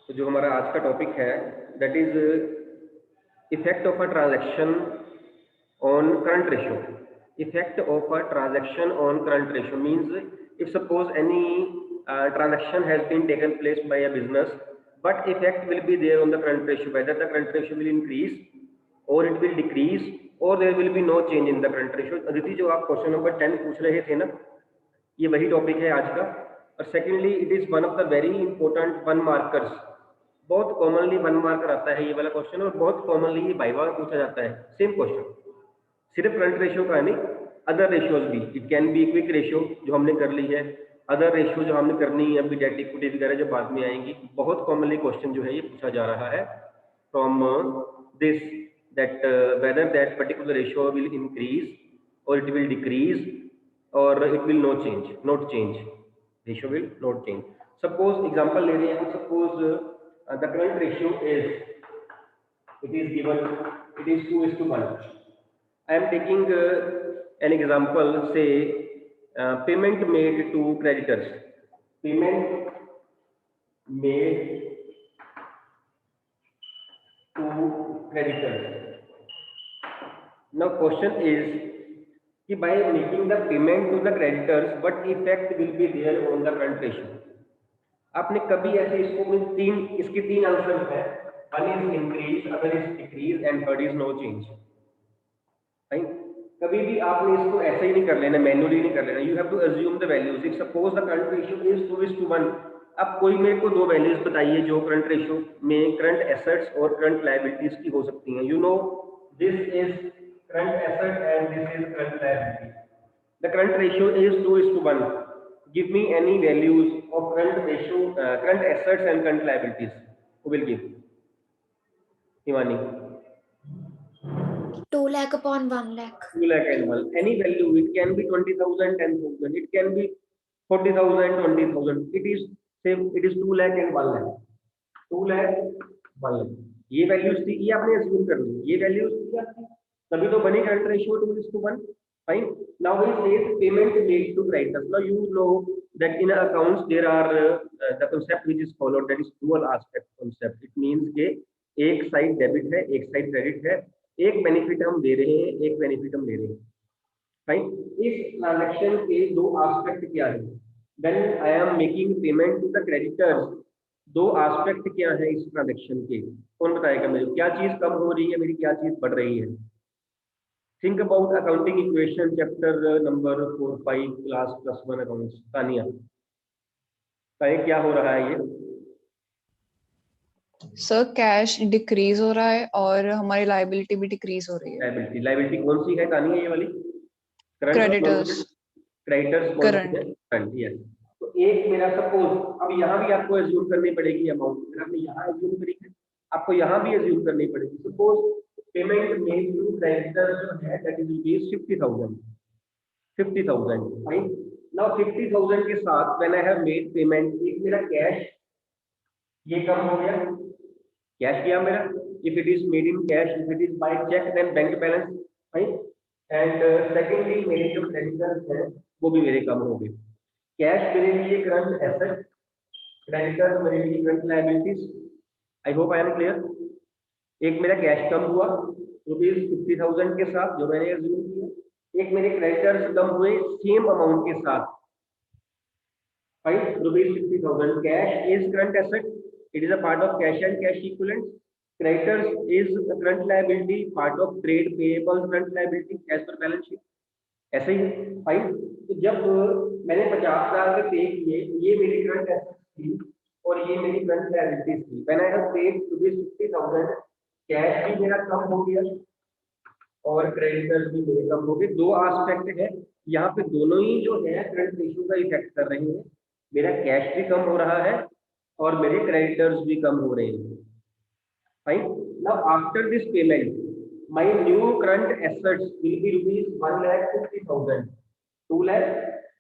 तो जो हमारा आज का टॉपिक है that is effect of a transaction on current ratio. Effect of a transaction on current ratio means if suppose any transaction has been taken place by a business, but effect will be there on the current ratio, whether the current ratio will increase or it will decrease or there will be no change in the current ratio. Aditi, जो आप question number 10 पूछ रहे थे ना, ये वही topic है आज का. और secondly it is one of the very important one markers. बहुत कॉमनली वन मार्कर आता है ये वाला क्वेश्चन और बहुत कॉमनली ये वाइवा में पूछा जाता है. सेम क्वेश्चन, सिर्फ करंट रेशियो का नहीं, अदर रेशियोज भी. It can be quick ratio जो हमने कर ली है, अदर रेशियो जो हमने करनी है अभी, डेट इक्विटी वगैरह जो बाद में आएंगी. बहुत कॉमनली क्वेश्चन जो है ये पूछा जा रहा है from this that whether that particular ratio will increase और इट विल डिक्रीज और it will not change. Ratio will not change. Suppose example ले रहे हैं, suppose the current ratio is, it is given, it is 2:1. I am taking an example, say payment made to creditors. Payment made to creditors. Now question is कि by making the payment to the creditors, what effect will be there on the current ratio? आपने कभी ऐसे इसको इसके तीन answer है. One is increase, other is decrease, and third is no change. Right? कभी भी आपने इसको ऐसे ही नहीं कर लेना, मैन्युअली नहीं कर लेना. You have to assume the values. If suppose the current ratio is 2:1, अब कोई मेरे को दो वैल्यूज बताइए जो करंट रेशियो में करंट एसेट्स और करंट लायबिलिटीज की हो सकती हैं. You know this is current asset and this is current liability. The current ratio is 2:1. Give me any values of current ratio, current assets and current liabilities. Who will give? Himani. 2 lakh upon 1 lakh. 2 lakh and 1. Any value. It can be 20,000, 10,000. It can be 40,000, 20,000. It is same. It is 2 lakh and 1 lakh. 2 lakh, 1 lakh. ये values थी, ये आपने assume कर ली. ये values थी आपकी, तभी तो बनी current ratio 2:1. Fine. Now we say payment made to creditors. Now you know that in accounts there are the concept which is followed, that is dual aspect concept. It means के एक side debit है, एक side credit है. एक benefit हम दे रहे हैं, एक बेनिफिट हम ले रहे हैं. राइट. इस ट्रांजैक्शन के दो एस्पेक्ट क्या है? When I am making payment to the creditors, दो एस्पेक्ट क्या है इस ट्रांजैक्शन के? कौन बताएगा मुझे? क्या चीज कम हो रही है मेरी, क्या चीज बढ़ रही है? Think about accounting equation chapter number 4-5 class +1 accounts. Tania, क्या हो रहा है ये? सर कैश डिक्रीज हो रहा है और हमारी लायबिलिटी भी डिक्रीज हो रही है. लायबिलिटी कौन सी है तानिया? ये वाली क्रेडिटर्स. Creditors current. यस. तो एक मेरा सपोज, अब यहाँ भी आपको एज्यूम करनी पड़ेगी अमाउंट. आपने यहाँ एज्यूम करी है, आपको यहाँ भी एज्यूम करनी पड़ेगी. Suppose payment made to creditors जो है that is rupees 50,000. 50,000. Fine. Now 50,000 के साथ when I have made payment, एक मेरा कैश ये कम हो गया. कैश किया मेरा. If it is made in cash, if it is by cheque, then bank balance. Fine. And secondly मेरे जो क्रेडिटर्स हैं वो भी मेरे कम हो गए. कैश मेरे लिए करंट एसेट, क्रेडिटर्स मेरे लिए current liabilities. I hope I am clear. एक मेरा कैश कम हुआ रुपीज 50,000 के साथ जो मैंने अज्यूम किया. एक मेरे क्रेडिटर्स कम हुए सेम अमाउंट के साथ. Fine. Rupees 50,000. Cash is current asset. It is a part of cash and cash equivalents. Creditors is a current liability, part of trade payables current liability as per balance sheet. ऐसे ही. Fine. तो जब मैंने 50,000 के पे किए, ये मेरी current assets थी और ये मेरी करंट लायबिलिटीज थी. When I have paid rupees 50,000, cash भी मेरा कम हो गया और क्रेडिटर्स भी मेरे कम हो गए. दो एस्पेक्ट है यहाँ पे, दोनों ही जो है करंट रेशियो का इफेक्ट कर रहे हैं. मेरा कैश भी कम हो रहा है और मेरे क्रेडिटर्स भी कम हो रहे हैं. Fine. Now after this payment my new current assets will be rupees 1,50,000. 2 lakh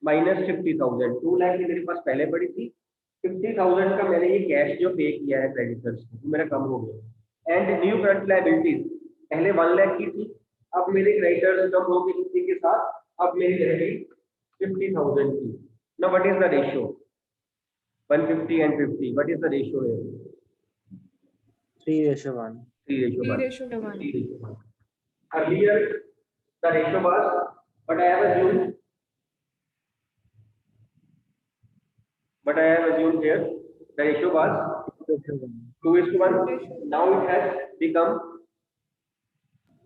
minus 50,000. 2 lakh मेरे पास पहले पड़ी थी. 50,000 का मैंने ये कैश जो पे किया है क्रेडिटर्स को, मेरा कम हो गया. एंड न्यू करंट लायबिलिटीज पहले 1 लाख की थी, अब मेरे क्रेडिटर्स कम हो गए इसी के साथ, अब मेरी रह गई 50,000 की. Now what is the ratio? 150 and 50. What is the ratio here? 3:1. 3:1. Earlier the ratio was, but I have assumed here the ratio was 2:1. Now it has become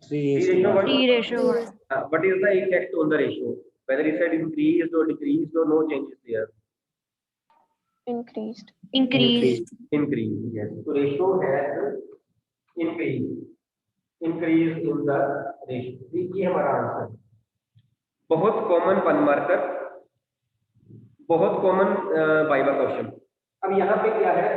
3:1. 3:1. What is the effect on the ratio? Whether it said increased or decreased or no changes there? increased. Increased. Increased, yes. So ratio has increased. Increase in the ratio. ये हमारा answer. बहुत common one marker, बहुत common viva question. अब यहाँ पे क्या है,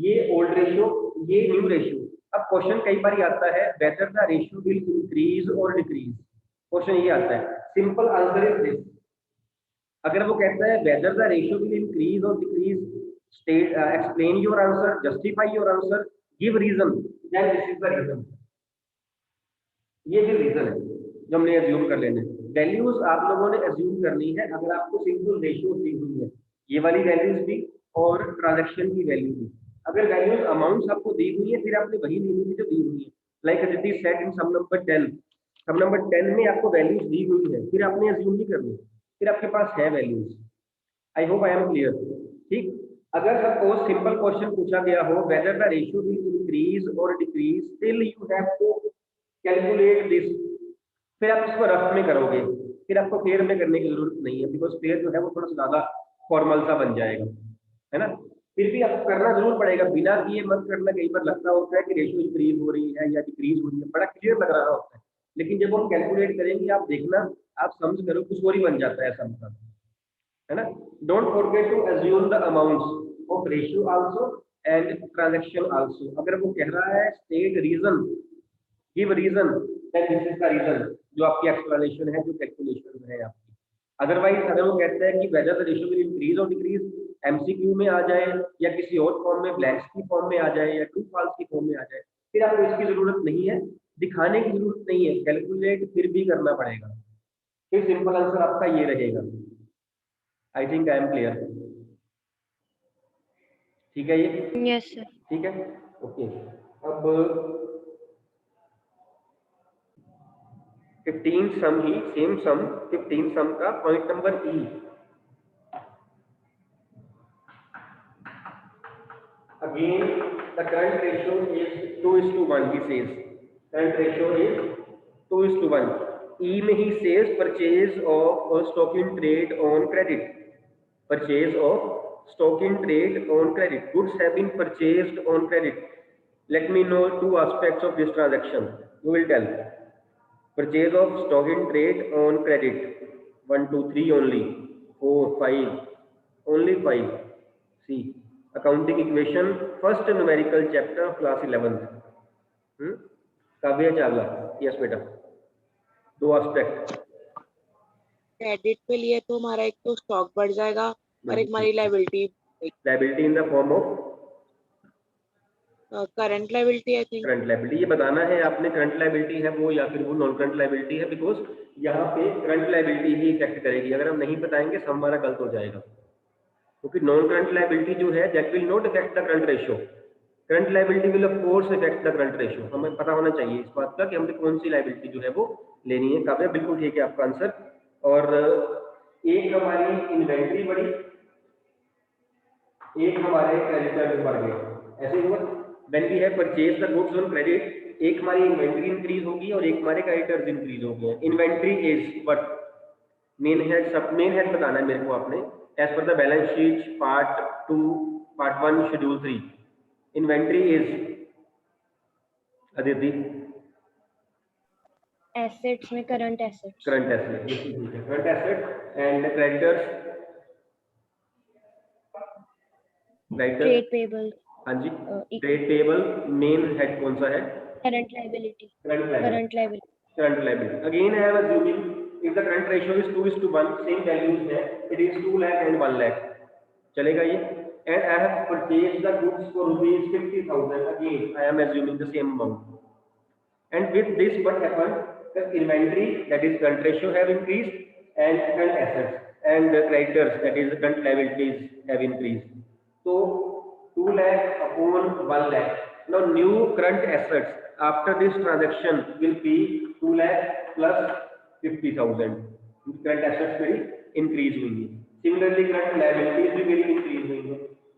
ये ओल्ड रेशियो, ये न्यू रेशियो. अब क्वेश्चन कई बार आता है whether the ratio will increase और डिक्रीज. क्वेश्चन ये आता है, सिंपल आंसर इज दिस. अगर वो कहता है whether the ratio will increase और decrease, state explain your answer, justify your answer, give reason, then this is the reason. ये भी रीजन है जो हमने एज्यूम कर लेना है. वैल्यूज आप लोगों ने एज्यूम करनी है. अगर आपको सिंपल रेशियो दी हुई है, ये वाली वैल्यूज भी और ट्रांजैक्शन की वैल्यू भी, अगर वैल्यूज अमाउंट्स आपको दी हुई है, फिर आपने वही लेनी थी जो दी हुई है. Like this is set in sum number 10. Sum number 10 में आपको वैल्यूज दी हुई है, फिर आपने एज्यूम नहीं करनी, फिर आपके पास है values. I hope I am clear. ठीक. अगर सपोज सिंपल क्वेश्चन पूछा गया हो whether the ratio will increase और decrease, still you have to calculate this. फिर आप इसको रफ में करोगे, फिर आपको पेयर में करने की जरूरत नहीं है, बिकॉज पेयर जो है वो थोड़ा सा ज्यादा फॉर्मल सा बन जाएगा, है ना. फिर भी आपको करना जरूर पड़ेगा, बिना किए मत करना. कई बार लगता होता है कि रेशियो इंक्रीज हो रही है या डिक्रीज हो रही है, बड़ा क्लियर लग रहा होता है, लेकिन जब हम कैलकुलेट करेंगे आप देखना, आप समझ करो कुछ और ही बन जाता है सम का, है ना. Don't forget to assume the amounts of ratio also and transaction also. अगर वो कह रहा है state reason, give reason, then this is the reason, जो आपकी एक्सप्लेनेशन है, जो कैलकुलेशन है आपकी. अदरवाइज अगर वो कहता है कि weather the ratio will increase और डिक्रीज, एमसीक्यू में आ जाए या किसी और फॉर्म में, ब्लैंक्स की फॉर्म में आ जाए या ट्रू फॉल्स की फॉर्म में आ जाए, फिर आपको इसकी जरूरत नहीं है, दिखाने की जरूरत नहीं है, कैलकुलेट फिर भी करना पड़ेगा. फिर सिंपल आंसर आपका ये रहेगा. I think I am clear. ठीक है ये? Yes, sir. ठीक है, ओके. अब 15 सम ही, सेम सम 15 सम का point number E. Again the current ratio is 2:1. he says current ratio is 2:1. ई में ही says purchase of stock in trade on credit. Purchase of stock in trade on credit. Goods have been purchased on credit. Let me know two aspects of this transaction. You will tell. Purchase of stock in trade on credit. 1, 2, 3 only. 4, 5. Only 5. See. Accounting equation. First numerical chapter of class 11th. Kavya Chawla. Yes बेटा. दो aspect. Credit पे लिए तो हमारा एक तो stock बढ़ जाएगा और एक हमारी liability in the form of current liability. I think current liability. ये बताना है आपने करंट लायबिलिटी है वो या फिर वो नॉन करंट लायबिलिटी है, बिकॉज यहाँ पे करंट लायबिलिटी ही इफेक्ट करेगी. अगर हम नहीं बताएंगे सब हमारा गलत हो जाएगा, क्योंकि नॉन करंट लायबिलिटी जो है that will not effect the current ratio. Current liability will of course effect the current ratio. हमें पता होना चाहिए इस बात का कि हमने कौन सी लायबिलिटी जो है वो लेनी है. काव्या बिल्कुल ठीक है आपका आंसर. और एक हमारी इन्वेंट्री बढ़ी, एक हमारे क्रेडिटर्स बढ़ गए. ऐसे हुआ when we have purchase the goods on credit, एक हमारी इन्वेंट्री इंक्रीज होगी और एक हमारे क्रेडिटर्स इंक्रीज हो गए. Inventory is what? Main head. सब मेन हेड बताना है मेरे को आपने. As per the balance sheet part 2 part 1 schedule 3. Inventory is Aditi Assets में current assets. Current asset. Current asset and creditors. Trade payable. हाँ जी. ट्रेड पेबल मेन हेड कौन सा है? Current liability. Current Current liability. current liability. Again I am assuming if the current ratio is 2:1, same values है, it is 2 lakh and 1 lakh. चलेगा ये? And I have purchased the goods for rupees 50,000. Again I am assuming the same amount. And with this what happened? The inventory, that is current ratio, have increased, and current assets and the creditors, that is current liabilities, have increased. So 2 lakh upon 1 lakh, Now new current assets after this transaction will be 2 lakh plus 50,000. Current assets मेरी increase हुई है। Similarly current liabilities भी मेरी increase हुई है,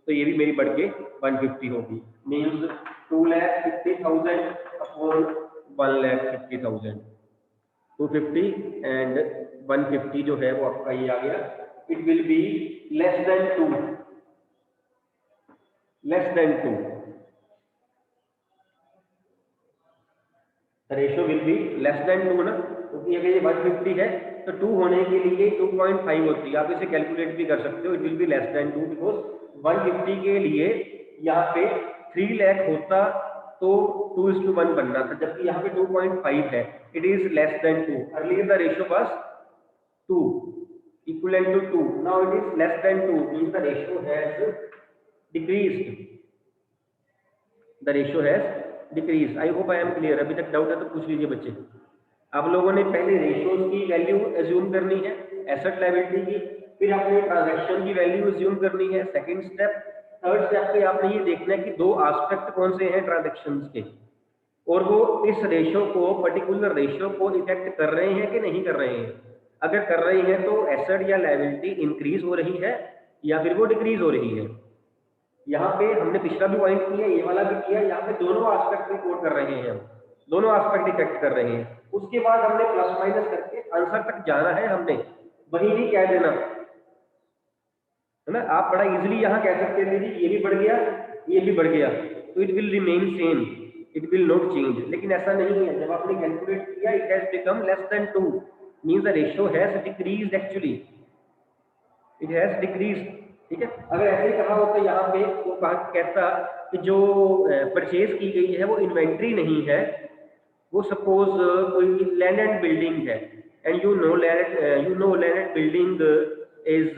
तो ये भी मेरी बढ़ के 150 होगी। मींस 2,50,000 अपॉन 1,50,000, 250 एंड 150 जो है वो आपका ये आ गया, it will be less than 2, less than 2, ratio will be less than 2 ना, क्योंकि अगर ये 150 है तो 2 होने के लिए 2.5 होती है। आप इसे कैलकुलेट भी कर सकते हो, it will be less than 2 because 150 के लिए यहाँ पे 3 लाख होता तो 2:1 बनना था, जबकि यहाँ पे 2.5 है, it is less than 2। Earlier the ratio was 2 equivalent to 2, now it is less than 2 means the ratio has decreased, the ratio has decreased। I hope I am clear। अभी तक डाउट है तो पूछ लीजिए बच्चे। आप लोगों ने पहले रेशियोज की वैल्यू एज्यूम करनी है एसेट लायबिलिटी की, फिर आपने ट्रांजैक्शन की वैल्यू एज्यूम करनी है सेकंड स्टेप। थर्ड स्टेप पे आपने ये देखना है कि दो एस्पेक्ट कौन से हैं ट्रांजैक्शंस के, और वो इस रेशियो को, पर्टिकुलर रेशियो को इफेक्ट कर रहे हैं कि नहीं कर रहे हैं। अगर कर रही है तो एसेट या लायबिलिटी इंक्रीज हो रही है या फिर वो डिक्रीज हो रही है। यहाँ पे हमने पिछला भी पॉइंट किया, ये वाला भी किया, यहाँ पे दोनों एस्पेक्ट रिपोर्ट कर रहे हैं, दोनों एस्पेक्ट इफेक्ट कर रहे हैं। उसके बाद हमने प्लस माइनस करके आंसर तक जाना है, हमने वही नहीं कह देना है ना। आप बड़ा इजीली यहाँ कह सकते थे जी ये भी बढ़ गया ये भी बढ़ गया, तो it will remain same, it will not change, लेकिन ऐसा नहीं है। जब आपने कैलकुलेट किया it has become less than 2 means the ratio has decreased, actually it has decreased. ठीक है, अगर ऐसे ही कहा होता यहाँ पे तो कहता कि जो परचेज की गई है वो इन्वेंट्री नहीं है, वो सपोज कोई लैंड एंड बिल्डिंग है, and you know land and building is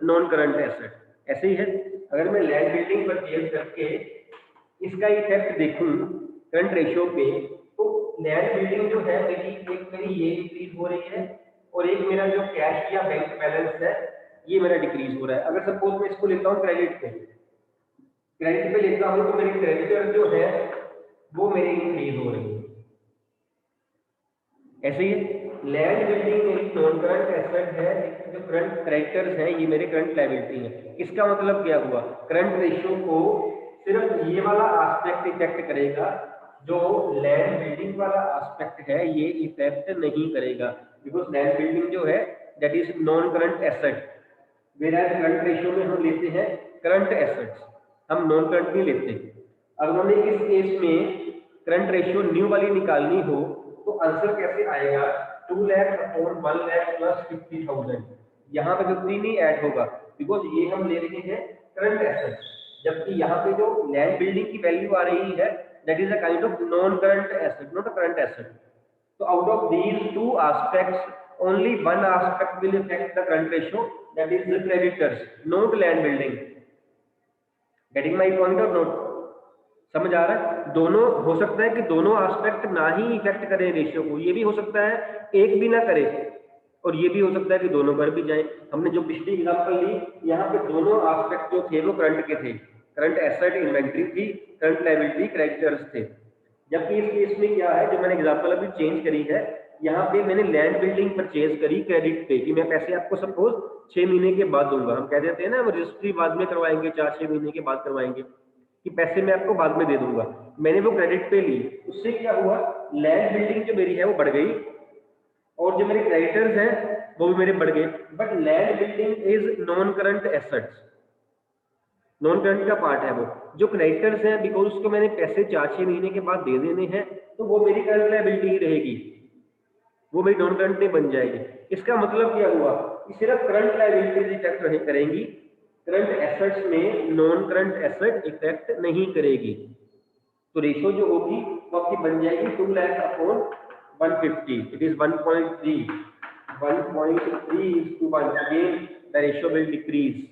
non current asset. ऐसे ही है, अगर मैं लैंड बिल्डिंग परचेज करके इसका इफेक्ट देखूं करंट रेशियो पे, तो लैंड बिल्डिंग जो है मेरी, एक मेरी ये इंक्रीज हो रही है और एक मेरा जो कैश या बैंक बैलेंस है ये मेरा डिक्रीज हो रहा है। अगर सपोज मैं इसको लेता हूँ क्रेडिट पे लेता हूँ तो मेरी क्रेडिटर जो है वो मेरी इंक्रीज हो रही है। ऐसे ही लैंड बिल्डिंग मेरी नॉन करंट एसेट है, जो करंट क्रेडिटर्स हैं ये मेरे करंट लायबिलिटी है। इसका मतलब क्या हुआ, करंट रेशियो को सिर्फ ये वाला एस्पेक्ट इफेक्ट करेगा, जो लैंड बिल्डिंग वाला एस्पेक्ट है ये इफेक्ट नहीं करेगा, बिकॉज लैंड बिल्डिंग जो है that is non current asset, वेराज current ratio में हम लेते हैं करंट एसेट्स, हम नॉन करंट नहीं लेते। अब हमें इस केस में करंट रेशियो न्यू वाली निकालनी हो तो आंसर कैसे आएगा, 2 लाख अपॉन 1 लाख प्लस 50,000। यहाँ पे 50 नहीं ऐड होगा बिकॉज ये हम ले रहे हैं करंट एसेट, जबकि यहाँ पे जो लैंड बिल्डिंग की वैल्यू आ रही है that is a kind of non current asset, not a current asset. तो out of these two aspects only one aspect will affect the current ratio, that is the creditors, not land building। getting my point or not? समझ आ रहा है? दोनों हो सकता है कि दोनों एस्पेक्ट ना ही इफेक्ट करें रेशियो को, ये भी हो सकता है एक भी ना करे, और ये भी हो सकता है कि दोनों कर भी जाए। हमने जो पिछली एग्जांपल ली यहाँ पे दोनों एस्पेक्ट जो थे वो करंट के थे, करंट एसेट इन्वेंट्री थी, करंट लायबिलिटी क्रेडिटर्स थे। जबकि इस केस में क्या है, जो मैंने एग्जांपल अभी चेंज करी है, यहाँ पे मैंने लैंड बिल्डिंग परचेज करी क्रेडिट पे कि मैं पैसे आपको सपोज 6 महीने के बाद दूंगा। हम कह देते हैं ना रजिस्ट्री बाद में करवाएंगे, 4-6 महीने के बाद करवाएंगे, कि पैसे मैं आपको बाद में दे दूंगा। मैंने वो क्रेडिट पे ली, उससे क्या हुआ, लैंड बिल्डिंग जो मेरी है वो बढ़ गई और जो मेरे क्रेडिटर्स हैं वो भी मेरे बढ़ गए। But land building is non current assets, non current का पार्ट है वो। जो क्रेडिटर्स हैं बिकॉज उसको मैंने पैसे 4-6 महीने के बाद दे देने हैं, तो वो मेरी करंट लायबिलिटी ही रहेगी, वो मेरी नॉन करंट नहीं बन जाएगी। इसका मतलब क्या हुआ कि सिर्फ करंट लायबिलिटीज इफेक्ट करेंगी, करंट एसेट्स में नॉन करंट एसेट इफेक्ट नहीं करेगी। तो रेशियो जो होगी वो आपकी बन जाएगी 2 lakh upon 150, it is 1.3 is to 1, again the ratio will decrease.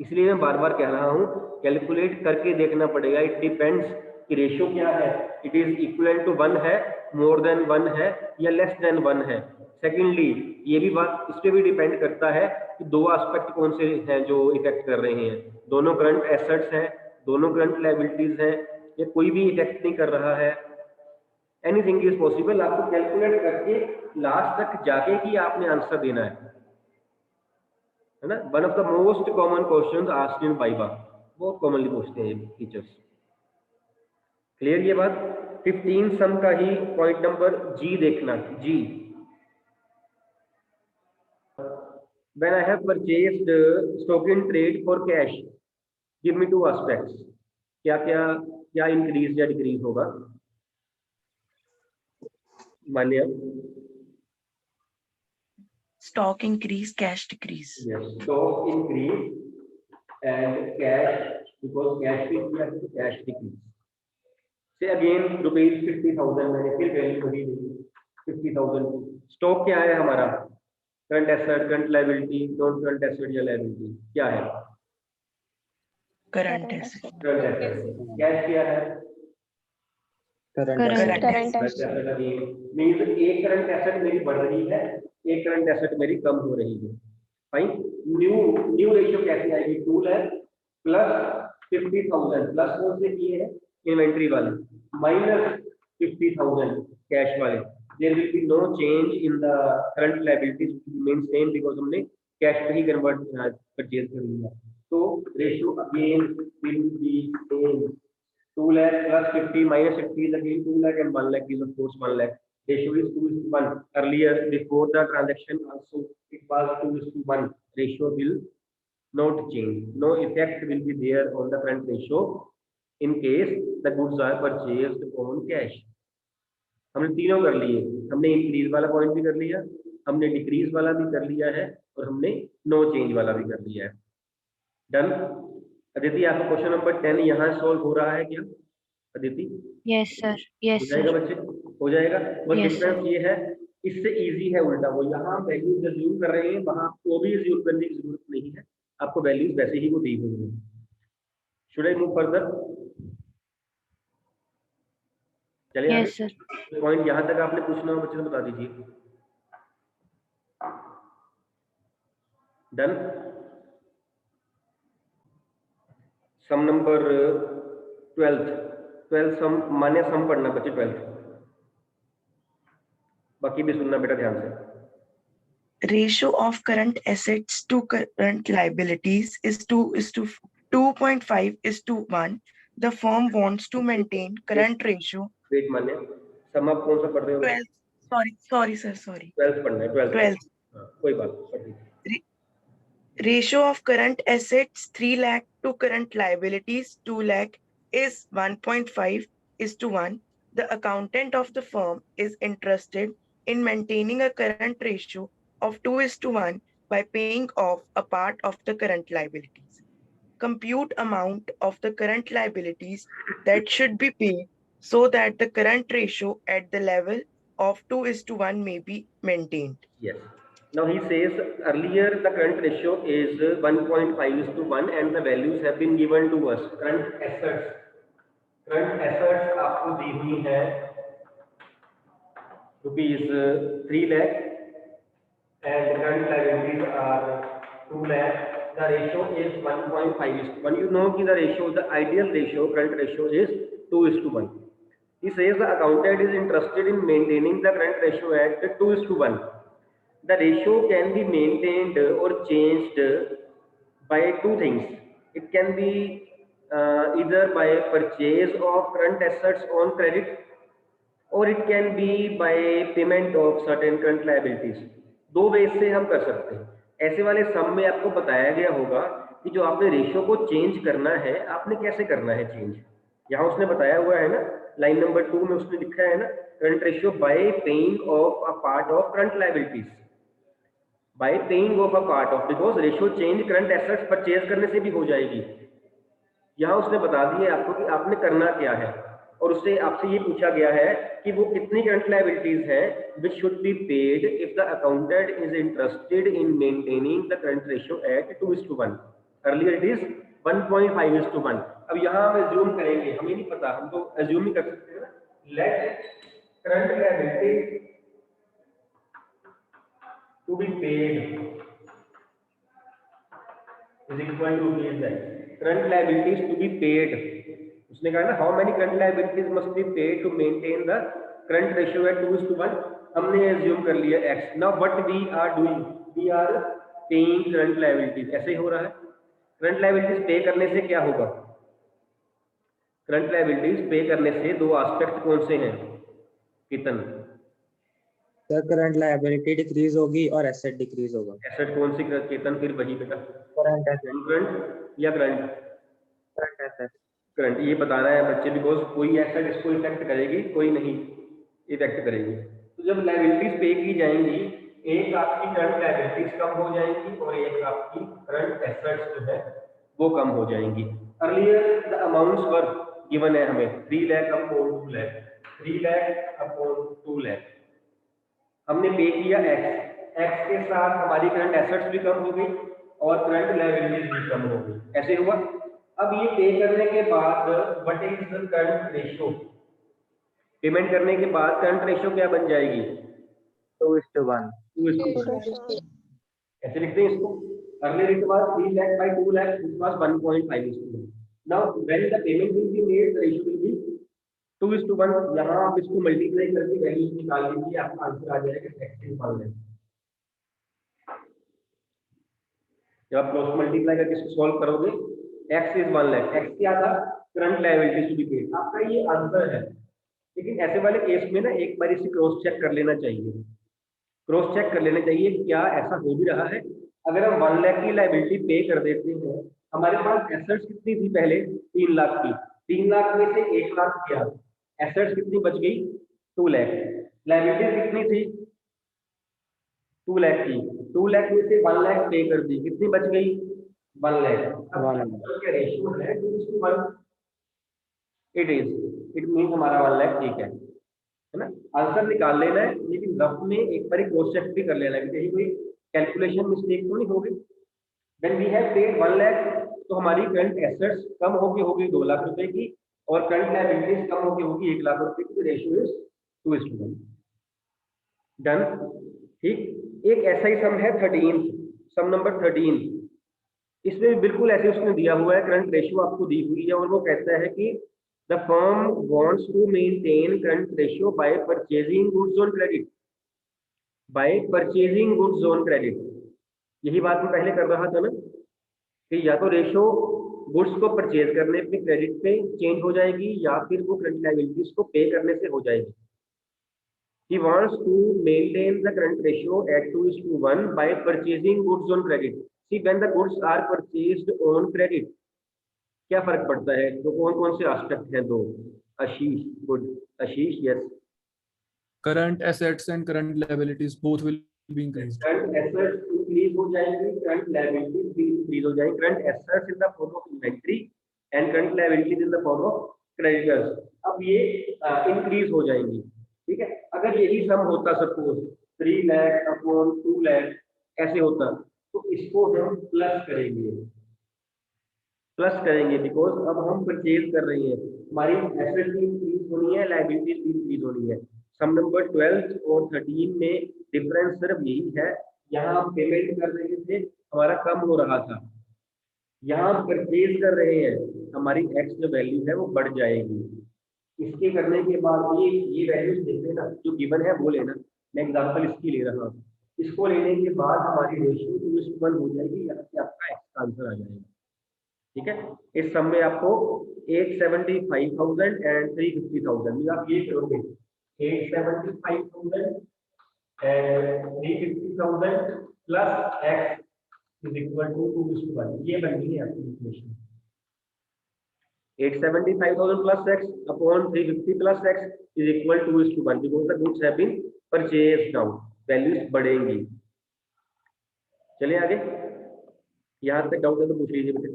इसलिए मैं बार बार कह रहा हूं कैलकुलेट करके देखना पड़ेगा, इट डिपेंड्स कि रेशियो क्या है, इट इज इक्वल टू 1 है, मोर देन 1 है या लेस देन 1 है। सेकेंडली ये भी बात इस पे भी डिपेंड करता है कि दो एस्पेक्ट कौन से हैं जो इफेक्ट कर रहे हैं, दोनों करंट एसेट्स हैं, दोनों करंट लायबिलिटीज हैं, या कोई भी इफेक्ट नहीं कर रहा है, एनीथिंग इज पॉसिबल। आपको कैलकुलेट करके लास्ट तक जाके कि आपने आंसर देना है ना। One of the most common questions asked in viva, बहुत कॉमनली पूछते हैं टीचर्स। क्लियर ये बात। 15 सम का ही पॉइंट नंबर जी देखना, जी। When I have purchased stock in trade for cash, give me two aspects. क्या क्या क्या इंक्रीज या डिक्रीज होगा? मानिए Stock increase, cash decrease. yes, stock increase and cash, because cash भी किया है तो cash decrease. Say again rupees 50,000, मैंने फिर वैल्यू वही दी 50,000। स्टॉक क्या है हमारा? Current asset, current liability, non current asset या लायबिलिटी क्या है? Current asset. Current asset. Cash क्या है? Current Current asset. मीन्स एक करंट एसेट मेरी बढ़ रही है, एक करंट एसेट मेरी कम हो रही है। फाइन। न्यू रेशियो कैसे आएगी? 2 लाख प्लस 50,000 प्लस कौन से किए हैं? इन्वेंट्री वाले, माइनस 50,000 कैश वाले। There will be no change in the current liabilities, remain same because हमने कैश पे ही कन्वर्ट परचेज कर लिया। तो ratio again will be same. 2 lakh plus 50 minus 50 is again 2 lakh, and 1 lakh is of course 1 lakh. Ratio is 2:1. Earlier, before the transaction also it was 2:1. Ratio will not change. No effect will be there on the current ratio in case the goods are purchased on cash. हमने तीनों कर लिए, हमने increase वाला point भी कर लिया, हमने डिक्रीज वाला भी कर लिया है, और हमने नो चेंज वाला भी कर लिया है। डन। अदिति, आपका क्वेश्चन नंबर 10 यहाँ सॉल्व हो रहा है क्या अदिति? Yes, sir. हो Yes, जाएगा sir. बच्चे, हो जाएगा। बस Yes, डिफरेंस ये है, इससे इजी है उल्टा। वो यहाँ वैल्यूज अज्यूम कर रहे हैं, वहां आपको भी अज्यूम करने की जरूरत नहीं है, आपको वैल्यूज वैसे ही वो दी हुई है। Should I move further? चलिए आगे। Yes, sir. पॉइंट यहाँ तक आपने पूछना हो बच्चे तो बता दीजिए। डन। सम नंबर 12 सम, माने सम पढ़ना बच्चे 12। बाकी भी सुनना बेटा ध्यान से। Ratio of current assets to current liabilities is 2:1. The firm wants to maintain current ratio. Wait मान्य, सम आप कौन सा पढ़ रहे हो? 12. Sorry, sir. Sorry. 12 पढ़ना है, 12। 12. हाँ, कोई बात नहीं, पढ़ लीजिए। Ratio of current assets 3 lakh to current liabilities 2 lakh is 1.5:1. The accountant of the firm is interested in maintaining a current ratio of 2:1 by paying off a part of the current liabilities. Compute amount of the current liabilities that should be paid so that the current ratio at the level of 2:1 may be maintained. Yes. Now he says earlier the current ratio is 1.5:1 and the values have been given to us. Current assets आपको दी हुई है rupees 3 lakh and current liabilities are 2 lakh. The ratio is 1.5:1. You know कि the ratio, the ideal ratio, current ratio is 2:1. He says the accountant is interested in maintaining the current ratio at 2:1. The ratio can be maintained or changed by two things. It can be either by purchase of current assets on credit, or it can be by payment of certain current liabilities. दो वे से हम कर सकते हैं। ऐसे वाले सम में आपको बताया गया होगा कि जो आपने रेशियो को चेंज करना है, आपने कैसे करना है चेंज। यहाँ उसने बताया हुआ है ना, लाइन नंबर 2 में उसने लिखा है ना, current ratio bye paying of a part of current liabilities. Bye paying of a part of, because ratio change current assets purchase करने से भी हो जाएगी। यहाँ उसने बता दिया आपको कि आपने करना क्या है, और उससे आपसे ये पूछा गया है कि वो कितनी करंट लायबिलिटीज हैं which should be paid if the accountant is interested in maintaining the current ratio at 2:1। Earlier it is 1.5:1। अब यहाँ हम एज्यूम करेंगे, हमें नहीं पता, हम तो एज्यूम ही कर सकते हैं ना। Let current liability to be paid is equal to this, current liabilities to be paid, उसने कहा ना how many current liabilities must be paid to maintain the current ratio at 2:1। हमने एज्यूम कर लिया x। Now what we are doing, we are paying current liabilities. ऐसे ही हो रहा है। करंट लायबिलिटीज पे करने से क्या होगा? करंट लायबिलिटीज पे करने से दो एस्पेक्ट कौन से हैं कितन? सर करंट लायबिलिटी डिक्रीज होगी और एसेट डिक्रीज होगा। एसेट कौन सी केतन? फिर वही बेटा, करंट एसेट। करंट या करंट? Current asset. करंट ये बताना है बच्चे, बिकॉज कोई एसेट इसको इफेक्ट करेगी, कोई नहीं इफेक्ट करेगी। तो जब लायबिलिटीज पे की जाएंगी, एक आपकी करंट लायबिलिटीज कम हो जाएंगी और एक आपकी करंट एसेट्स जो है वो कम हो जाएंगी। Earlier the amounts were given है हमें 3 लाख अपॉन 2 लाख, 3 लाख अपॉन 2 लाख। हमने पे किया x के साथ हमारी करंट एसेट्स भी कम हो गई और करंट लायबिलिटीज भी कम हो गई। ऐसे हुआ। अब ये पे करने के बाद what is the current ratio? Payment करने के बाद करंट रेशियो क्या बन जाएगी? 2:1। 2:1। ऐसे लिखते हैं इसको। Earlier it was 3 lakh by 2 lakh, it was 1.5:1। Now when the payment will be made, the ratio will be 2:1। यहाँ आप इसको मल्टीप्लाई करके वैल्यूज निकाल लीजिए, आपका आंसर आ जाएगा x इज 1 लाख। जब आप क्रॉस मल्टीप्लाई करके इसको सॉल्व करोगे, x इज 1 लाख। x क्या था? Current liabilities to be paid. आपका ये आंसर है। लेकिन ऐसे वाले केस में ना एक बार इसे क्रॉस चेक कर लेना चाहिए। क्रॉस चेक कर लेना चाहिए क्या ऐसा हो भी रहा है। अगर हम 1 लाख की लायबिलिटी पे कर देते हैं, हमारे पास एसेट्स कितनी थी पहले? 3 लाख की। 3 लाख में से 1 लाख गया, एसेट्स कितनी बच गई? 2 लाख। लायबिलिटीज कितनी थी? 2 लाख की। 2 लाख में से 1 लाख पे कर दी, कितनी बच गई? 1 लाख। अब क्या रेशियो है? 2:1। इट इज, इट मींस हमारा 1 लाख ठीक है ना। आंसर निकाल लेना है, लेकिन रफ में एक बार क्रॉस चेक भी कर लेना है कि कहीं कोई कैलकुलेशन मिस्टेक तो नहीं होगी। When we have paid 1 lakh, तो हमारी करंट एसेट्स कम होगी 2 लाख रुपए की, और करंट लायबिलिटीज कम होगी 1 लाख रुपए की। Ratio is 2:1। डन। ठीक। एक ऐसा ही सम है 13, सम नंबर 13। इसमें भी बिल्कुल ऐसे उसने दिया हुआ है, करंट रेशियो आपको दी हुई है और वो कहता है कि the firm wants to maintain current ratio by purchasing goods on credit, by purchasing goods on credit. यही बात मैं पहले कर रहा था ना कि या तो रेशियो गुड्स को परचेज करने पे क्रेडिट पे चेंज हो जाएगी या फिर वो करंट लायबिलिटीज को पे करने से हो जाएगी। He wants to maintain the current ratio at 2:1 by purchasing goods on credit. See, when the goods are purchased on credit, क्या फर्क पड़ता है? तो कौन कौन से एस्पेक्ट हैं दो? Ashish, good. Ashish, yes. Current assets and current liabilities both will be increased. Current assets increase हो जाएंगी, करंट लायबिलिटीज भी इंक्रीज हो जाएंगी। Current assets in the form of inventory and current liabilities in the form of creditors. अब ये increase हो जाएंगी। ठीक है। अगर यही सम होता सपोज 3 लाख अपॉन 2 लाख ऐसे होता, तो इसको हम प्लस करेंगे बिकॉज अब हम परचेज कर रहे हैं, हमारी एसेट भी इंक्रीज होनी है, लायबिलिटीज भी इंक्रीज होनी है। सम नंबर 12 और 13 में डिफरेंस सिर्फ यही है, यहाँ हम पेमेंट कर रहे थे, हमारा कम हो रहा था। यहाँ हम परचेज कर रहे हैं, हमारी एक्स जो वैल्यू है वो बढ़ जाएगी। इसके करने के बाद ये वैल्यूज देख लेना जो गिवन है वो लेना। मैं एग्जांपल इसकी ले रहा हूँ। इसको लेने के बाद हमारी रेशियो 2:1 हो जाएगी, यहाँ से आपका एक्स का आंसर आ जाएगा। ठीक है। इस सम में आपको 875,000 एंड 350,000 आप ये करोगे 875,000 and 350,000 plus x is equal to 2:1। ये बन गई है आपकी equation. 875,000 plus x upon 350 plus x is equal to 2:1 because the goods have been purchased now. Values बढ़ेंगी। चलिए आगे। यहाँ तक डाउट है तो पूछ लीजिए बेटे।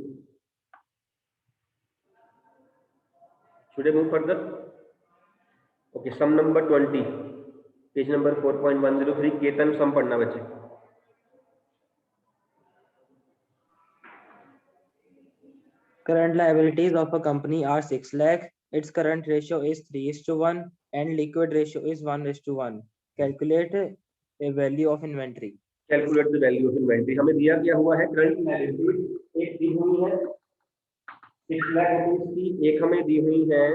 Should I move further? Okay, sum number 20, page number 4.103। Ketan सम पढ़ना बच्चे। Current liabilities of a company are 6 lakh. Its current ratio is 3:1 and liquid ratio is 1:1. Calculate a value of inventory. Calculate the value of inventory। हमें दिया क्या हुआ है, current liabilities एक दी हुई है 6 लाख रुपीज की एक हमें दी हुई है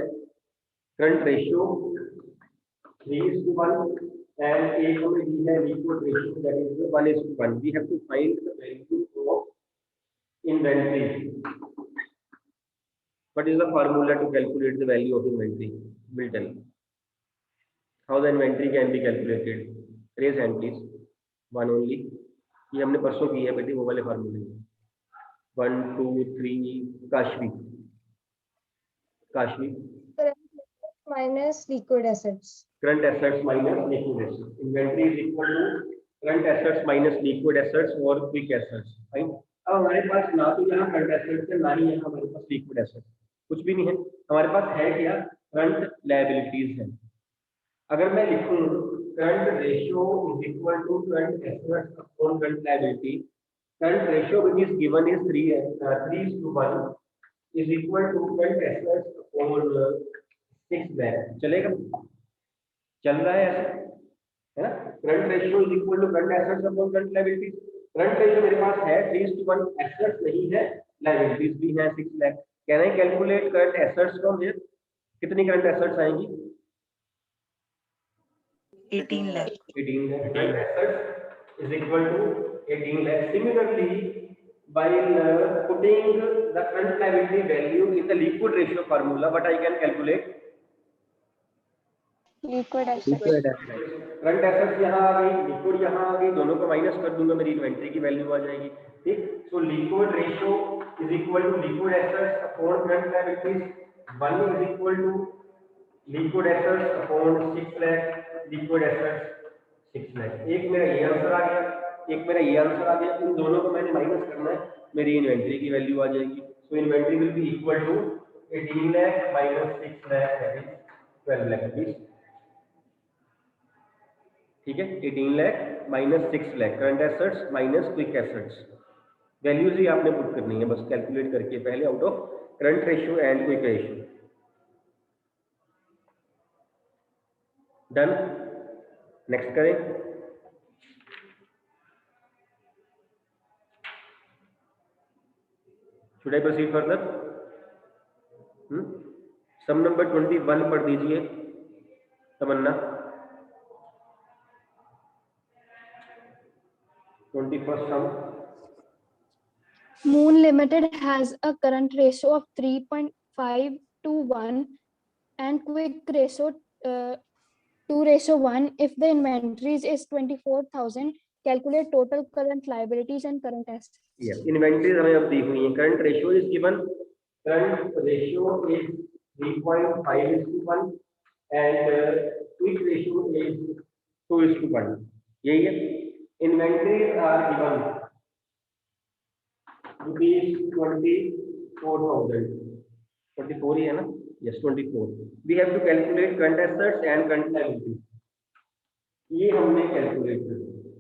करंट रेशियो 3:1 and एक हमें दी है liquid ratio that is 1:1. We have to find the value of inventory. What is the formula to calculate the value of inventory? Milton. How the inventory can be calculated? Raise hand please. One only. ये हमने परसों की है बेटी वो वाले फार्मूले. 1 2 3 Kashvi. minus liquid assets. Current assets minus liquid assets. Inventory is equal to current assets minus liquid assets or quick assets. Fine. अब हमारे पास ना तो यहाँ current assets है ना ही यहाँ हमारे पास liquid assets. कुछ भी नहीं है. हमारे पास है क्या? Current liabilities है. अगर मैं लिखूं current ratio is equal to current assets upon current liability. Current ratio which is given is 3:1 is equal to current assets upon 6 lakh. चलेगा? चल रहा है ऐसा है ना. Current ratio is equal to current assets upon current liabilities. Current ratio मेरे पास है 3:1. एसेट्स नहीं है लायबिलिटीज भी है 6 lakh. Can I calculate current assets from here? कितनी करंट एसेट्स आएंगी? 18 lakh. 18 lakh. Current assets is equal to 18 lakh. Similarly while putting the current liability value in the liquid ratio formula, what I can calculate? Liquid assets. Current assets यहाँ आ गई, liquid यहाँ आ गई, दोनों को minus कर दूंगा, मेरी इन्वेंटरी की वैल्यू आ जाएगी. ठीक. So liquid ratio is equal to liquid assets upon current liabilities. 1 is equal to liquid assets upon 6 lakh. Liquid assets 6 lakh. एक मेरा ये आंसर आ गया, एक मेरा ये आंसर आ गया. इन दोनों को मैंने माइनस करना है, मेरी इन्वेंटरी की वैल्यू आ जाएगी. So inventory will be equal to 18 lakh minus 6 lakh that is 12 lakh rupees. ठीक है. 18 lakh minus 6 lakh current assets minus quick assets. Values ही आपने पुट करनी है बस कैलकुलेट करके पहले out of current ratio and quick ratio. Done. Next करें. Should I proceed further? Sum number 21 पढ़ दीजिए तमन्ना. 21st sum. Moon Limited has a current ratio of 3.5 to 1 and quick ratio 2:1. If the inventories is 24,000, calculate total current liabilities and current assets. Yes, inventories हमें अब दी हुई है. Current ratio is given. Current ratio is 3.5:1 and quick ratio is 2:1. यही है. Inventories are given rupees 24,000. 24 ही है ना? Yes, 24. We have to calculate current assets and current liabilities. ये हमने कैलकुलेट कर दिया.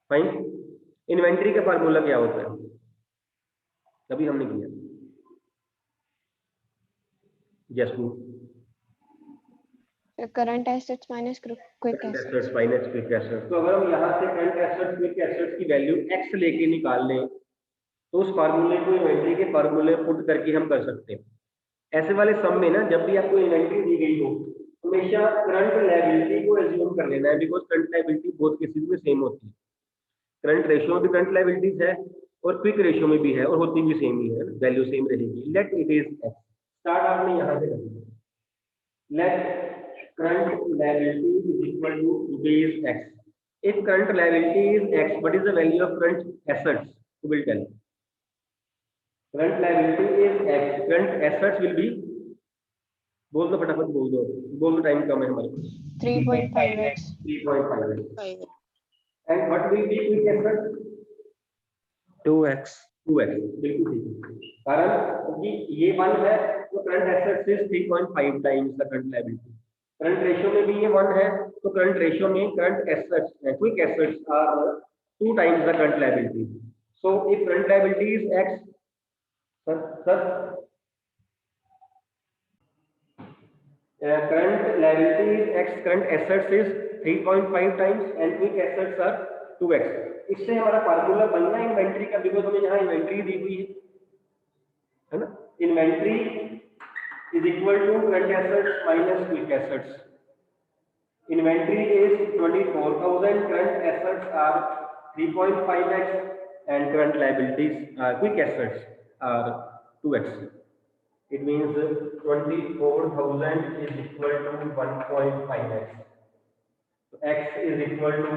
फाइन. इन्वेंटरी का फार्मूला क्या होता है? तभी हमने किया. Yes, Current assets minus quick assets. Assets minus quick assets. तो अगर हम यहाँ से करंट एसेट्स क्विक एसेट्स की वैल्यू x लेके निकाल लें तो उस फार्मूले को इन्वेंटरी के फार्मूले पुट करके हम कर सकते हैं. ऐसे वाले सम में ना जब भी आपको इन्वेंटरी दी गई हो हमेशा करंट लायबिलिटी को एज्यूम कर लेना है because current liability both cases में सेम होती है. करंट रेशियो में भी करंट लायबिलिटीज है और क्विक रेशियो में भी है और होती भी सेम ही है, वैल्यू सेम रहेगी. Let it is x. Start आपने यहाँ से करना. Let current liability is equal to rupees x. If current liability is x, what is the value of current assets? You will tell. Current liability is x. Current assets will be. बोल दो फटाफट बोल दो. बोल दो time कम है हमारे पास. 3.5x. 3.5x. And what will be quick assets? 2x. 2x. बिल्कुल ठीक है. कारण क्योंकि ये 1 है तो current assets is 3.5 times the current liability. Current ratio में भी ये 1 है तो करंट रेशियो में current assets quick assets are 2 times the current liability. So if current liability is x, sir, current liability is x, current assets is 3.5 times and quick assets are 2x. इससे हमारा formula बनना है inventory का because हमें यहाँ inventory दी हुई है. है ना। Inventory is equal to current assets minus quick assets. Inventory is 24,000, current assets are 3.5x and current liabilities, quick assets are 2x. It means 24,000 is equal to 1.5x. So x is equal to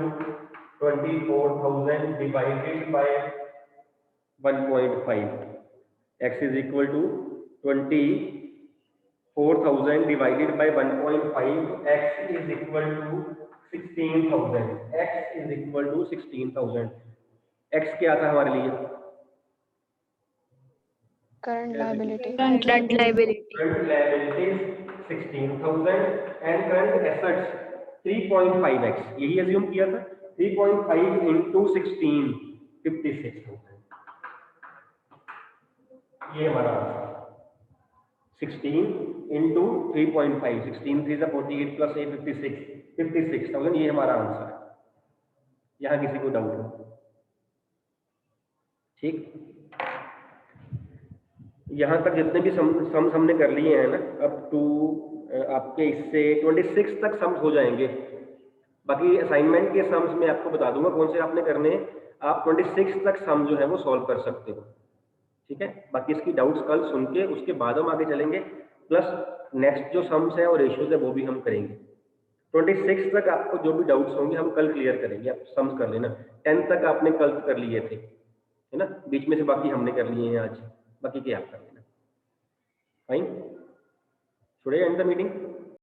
24,000 divided by 1.5. X is equal to 24,000 divided by 1.5. X is equal to 16,000. X is equal to 16,000. X क्या था हमारे लिए? current liability. Current liability. Current liabilities 16,000 and current assets 3.5x. यही assume किया था. 3.5 into 16 56,000. ये हमारा answer 16 into 3.5, 16 3 is 48 plus 8 56,000. ये हमारा आंसर है. यहाँ किसी को डाउट हो? ठीक, यहाँ तक जितने भी सम्स हमने कर लिए हैं ना, अब टू आपके इससे 26 तक सम्स हो जाएंगे. बाकी असाइनमेंट के सम्स मैं आपको बता दूंगा कौन से आपने करने हैं. आप 26 तक सम जो है वो सॉल्व कर सकते हो. ठीक है, बाकी इसकी डाउट्स कल सुन के उसके बाद हम आगे चलेंगे. प्लस नेक्स्ट जो सम्स है और रेशियोज है वो भी हम करेंगे. 26 तक आपको जो भी डाउट्स होंगे हम कल क्लियर करेंगे. आप सम्स कर लेना. 10 तक आपने कल कर लिए थे, है ना, बीच में से बाकी हमने कर लिए हैं आज. बाकी क्या आप कर लेना. Fine, should I and the meeting?